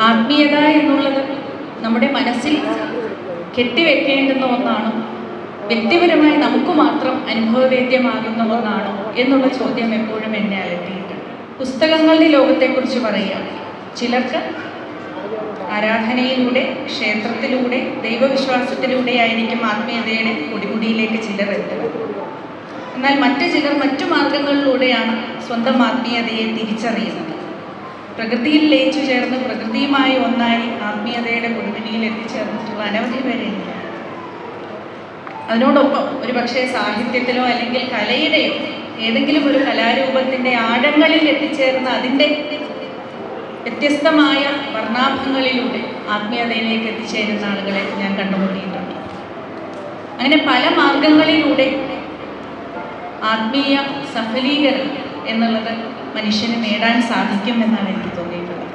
ആത്മീയത എന്നുള്ളത് നമ്മുടെ മനസ്സിൽ കെട്ടിവെക്കേണ്ടുന്ന ഒന്നാണ്, വ്യക്തിപരമായി നമുക്ക് മാത്രം അനുഭവവേദ്യമാകുന്ന ഒന്നാണോ എന്നുള്ള ചോദ്യം എപ്പോഴും എന്നെ അലട്ടിയിട്ടുണ്ട്. പുസ്തകങ്ങളുടെ ലോകത്തെക്കുറിച്ച് പറയുകയാണ്. ചിലർക്ക് ആരാധനയിലൂടെ, ക്ഷേത്രത്തിലൂടെ, ദൈവവിശ്വാസത്തിലൂടെ ആയിരിക്കും ആത്മീയതയുടെ കൊടിമുടിയിലേക്ക് ചിലർ എത്തുക. എന്നാൽ മറ്റു ചിലർ മറ്റു മാർഗങ്ങളിലൂടെയാണ് സ്വന്തം ആത്മീയതയെ തിരിച്ചറിയുന്നത്. പ്രകൃതിയിൽ ലയിച്ചു ചേർന്ന് പ്രകൃതിയുമായി ഒന്നായി ആത്മീയതയുടെ കൊടിമുടിയിൽ എത്തിച്ചേർന്നിട്ടുള്ള അനവധി പേരുണ്ട്. അതിനോടൊപ്പം ഒരു പക്ഷേ സാഹിത്യത്തിലോ അല്ലെങ്കിൽ കലയുടെയോ ഏതെങ്കിലും ഒരു കലാരൂപത്തിൻ്റെ ആഴങ്ങളിൽ എത്തിച്ചേർന്ന് അതിൻ്റെ വ്യത്യസ്തമായ വർണ്ണാഭങ്ങളിലൂടെ ആത്മീയതയിലേക്ക് എത്തിച്ചേരുന്ന ആളുകളെ ഞാൻ കണ്ടുമുട്ടിയിട്ടുണ്ട്. അങ്ങനെ പല മാർഗങ്ങളിലൂടെ ആത്മീയ സഫലീകരണം എന്നുള്ളത് മനുഷ്യന് നേടാൻ സാധിക്കും എന്നാണ് എനിക്ക് തോന്നിയത്.